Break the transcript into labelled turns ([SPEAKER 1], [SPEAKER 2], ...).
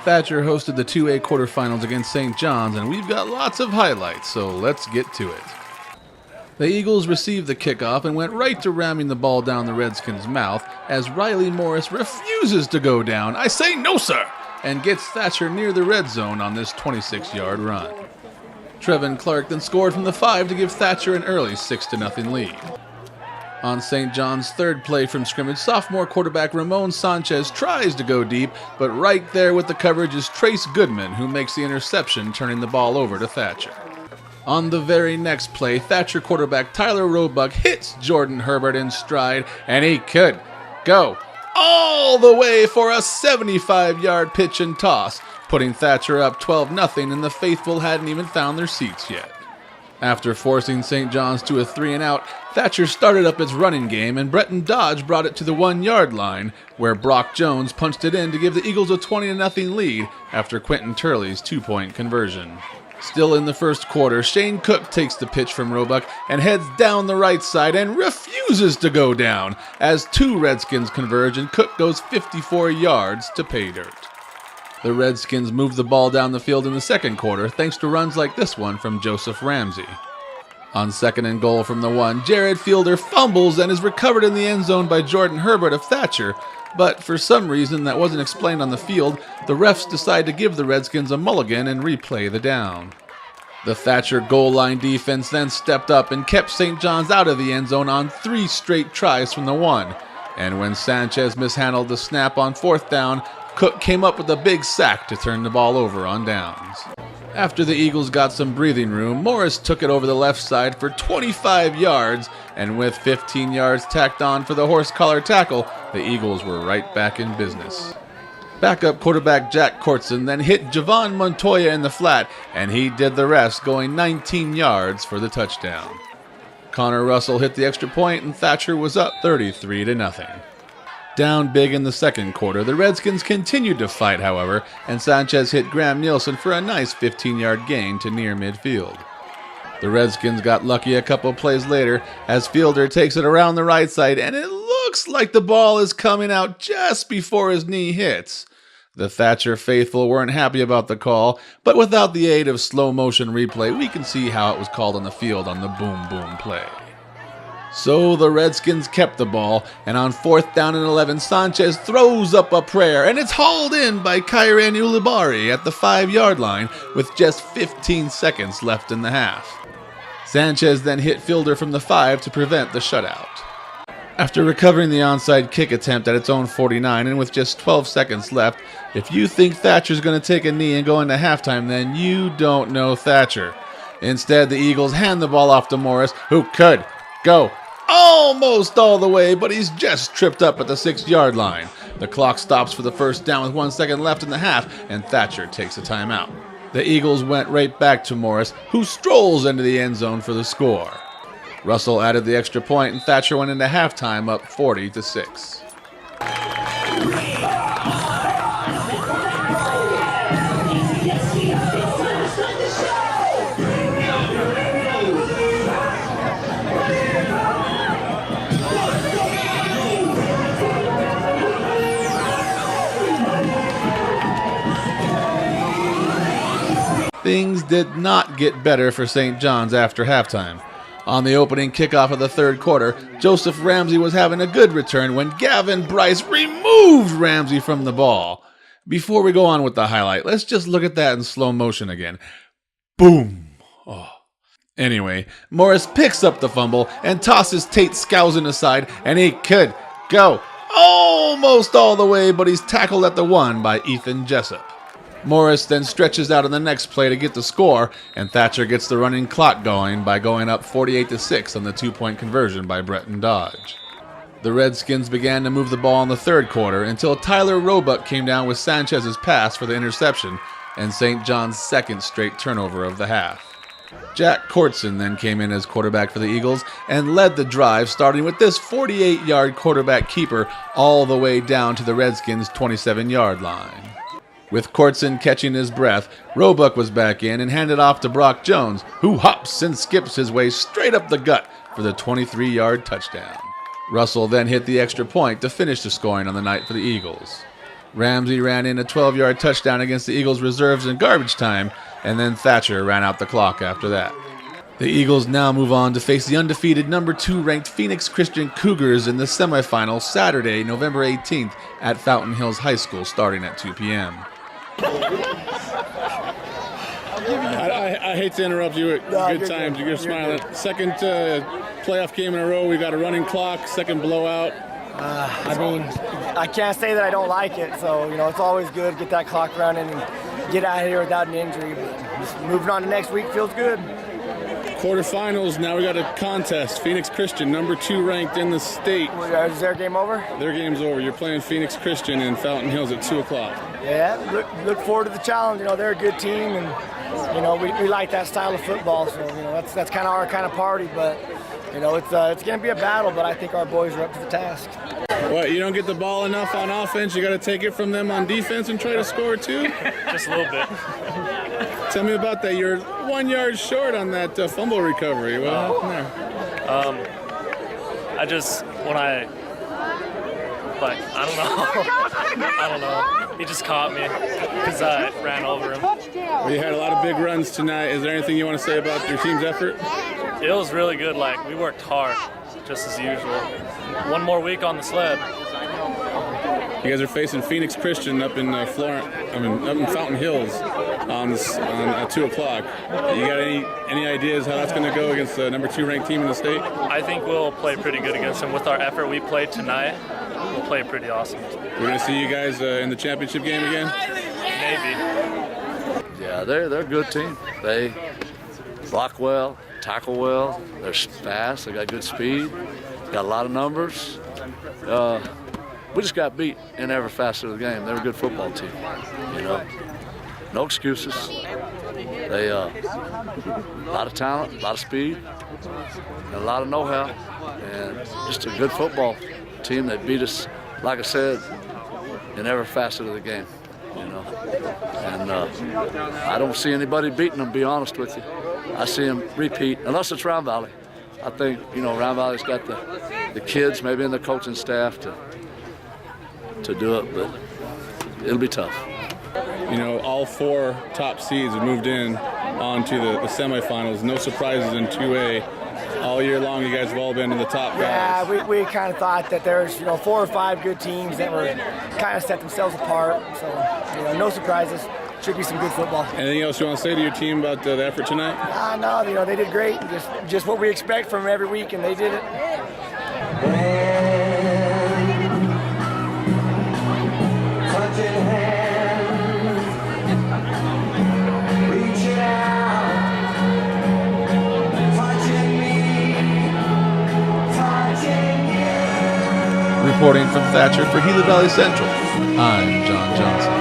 [SPEAKER 1] Thatcher hosted the 2A quarterfinals against St. John's, and we've got lots of highlights, so let's get to it. The Eagles received the kickoff and went right to ramming the ball down the Redskins' mouth as Riley Morris refuses to go down, I say no sir, and gets Thatcher near the red zone on this 26-yard run. Trevin Clark then scored from the 5 to give Thatcher an early 6-0 lead. On St. John's third play from scrimmage, sophomore quarterback Ramon Sanchez tries to go deep, but right there with the coverage is Trace Goodman, who makes the interception, turning the ball over to Thatcher. On the very next play, Thatcher quarterback Tyler Roebuck hits Jordan Herbert in stride, and he could go all the way for a 75-yard pitch and toss, putting Thatcher up 12-0, and the faithful hadn't even found their seats yet. After forcing St. John's to a 3-and-out, Thatcher started up its running game, and Bretton Dodge brought it to the 1-yard line, where Brock Jones punched it in to give the Eagles a 20-0 lead after Quentin Turley's 2-point conversion. Still in the first quarter, Shane Cook takes the pitch from Roebuck and heads down the right side and refuses to go down as two Redskins converge and Cook goes 54 yards to pay dirt. The Redskins moved the ball down the field in the second quarter thanks to runs like this one from Joseph Ramsey. On 2nd and goal from the 1, Jared Fielder fumbles and is recovered in the end zone by Jordan Herbert of Thatcher, but for some reason that wasn't explained on the field, the refs decide to give the Redskins a mulligan and replay the down. The Thatcher goal line defense then stepped up and kept St. John's out of the end zone on 3 straight tries from the 1, and when Sanchez mishandled the snap on 4th down, Cook came up with a big sack to turn the ball over on downs. After the Eagles got some breathing room, Morris took it over the left side for 25 yards, and with 15 yards tacked on for the horse collar tackle, the Eagles were right back in business. Backup quarterback Jack Courtson then hit Javon Montoya in the flat, and he did the rest, going 19 yards for the touchdown. Connor Russell hit the extra point, and Thatcher was up 33-0. Down big in the second quarter, the Redskins continued to fight, however, and Sanchez hit Graham Nielsen for a nice 15-yard gain to near midfield. The Redskins got lucky a couple plays later as Fielder takes it around the right side, and it looks like the ball is coming out just before his knee hits. The Thatcher faithful weren't happy about the call, but without the aid of slow-motion replay, we can see how it was called on the field on the boom-boom play. So the Redskins kept the ball, and on 4th down and 11, Sanchez throws up a prayer, and it's hauled in by Kyran Ulibarri at the 5-yard line with just 15 seconds left in the half. Sanchez then hit Fielder from the 5 to prevent the shutout. After recovering the onside kick attempt at its own 49 and with just 12 seconds left, if you think Thatcher's going to take a knee and go into halftime, then you don't know Thatcher. Instead, the Eagles hand the ball off to Morris, who could go almost all the way, but he's just tripped up at the 6-yard line. The clock stops for the first down with 1 second left in the half, and Thatcher takes a timeout. The Eagles went right back to Morris, who strolls into the end zone for the score. Russell added the extra point, and Thatcher went into halftime up 40-6. Things did not get better for St. John's after halftime. On the opening kickoff of the third quarter, Joseph Ramsey was having a good return when Gavin Bryce removed Ramsey from the ball. Before we go on with the highlight, let's just look at that in slow motion again. Boom! Oh. Anyway, Morris picks up the fumble and tosses Tate Skousen aside, and he could go almost all the way, but he's tackled at the 1 by Ethan Jessup. Morris then stretches out on the next play to get the score, and Thatcher gets the running clock going by going up 48-6 on the 2-point conversion by Bretton Dodge. The Redskins began to move the ball in the third quarter until Tyler Roebuck came down with Sanchez's pass for the interception and St. John's second straight turnover of the half. Jack Courtson then came in as quarterback for the Eagles and led the drive, starting with this 48-yard quarterback keeper all the way down to the Redskins' 27-yard line. With Courtson catching his breath, Roebuck was back in and handed off to Brock Jones, who hops and skips his way straight up the gut for the 23-yard touchdown. Russell then hit the extra point to finish the scoring on the night for the Eagles. Ramsey ran in a 12-yard touchdown against the Eagles' reserves in garbage time, and then Thatcher ran out the clock after that. The Eagles now move on to face the undefeated number 2 ranked Phoenix Christian Cougars in the semifinal Saturday, November 18th at Fountain Hills High School starting at 2 p.m.
[SPEAKER 2] I hate to interrupt you at good times. You're smiling. Second playoff game in a row. We got a running clock, second blowout.
[SPEAKER 3] I mean, I can't say that I don't like it. So, it's always good to get that clock running and get out of here without an injury. But just moving on to next week feels good.
[SPEAKER 2] Quarterfinals, now we got a contest. Phoenix Christian, number 2 ranked in the state.
[SPEAKER 3] Is their game over?
[SPEAKER 2] Their game's over. You're playing Phoenix Christian in Fountain Hills at 2 o'clock.
[SPEAKER 3] Yeah, look forward to the challenge. They're a good team, and, we like that style of football. So, that's kind of our kind of party. But, it's going to be a battle, but I think our boys are up to the task.
[SPEAKER 2] What, you don't get the ball enough on offense? You got to take it from them on defense and try to score too?
[SPEAKER 4] Just a little bit.
[SPEAKER 2] Tell me about that. You're 1 yard short on that fumble recovery. What happened there?
[SPEAKER 4] I don't know. He just caught me because I ran over him.
[SPEAKER 2] Well, you had a lot of big runs tonight. Is there anything you want to say about your team's effort?
[SPEAKER 4] It was really good. We worked hard, just as usual. One more week on the sled.
[SPEAKER 2] You guys are facing Phoenix Christian up in up in Fountain Hills at 2 o'clock. You got any ideas how that's going to go against the number 2 ranked team in the state?
[SPEAKER 4] I think we'll play pretty good against them. With our effort we played tonight, we'll play pretty awesome.
[SPEAKER 2] We're going to see you guys in the championship game again?
[SPEAKER 4] Maybe.
[SPEAKER 5] Yeah, they're a good team. They block well, tackle well, they're fast, they got good speed, got a lot of numbers. We just got beat in every facet of the game. They're a good football team, No excuses. They a lot of talent, a lot of speed, and a lot of know-how, and just a good football team that beat us, like I said, in every facet of the game, And I don't see anybody beating them, to be honest with you. I see them repeat, unless it's Round Valley. I think, Round Valley's got the kids, maybe in the coaching staff, to do it, but it'll be tough.
[SPEAKER 2] All 4 top seeds have moved in onto the semifinals. No surprises in 2A. All year long, you guys have all been in the top guys.
[SPEAKER 3] Yeah, we kind of thought that there's 4 or 5 good teams that were kind of set themselves apart. So, no surprises. Should be some good football.
[SPEAKER 2] Anything else you want to say to your team about the effort tonight?
[SPEAKER 3] No, they did great. Just what we expect from them every week, and they did it.
[SPEAKER 1] Reporting from Thatcher for Gila Valley Central, I'm John Johnson.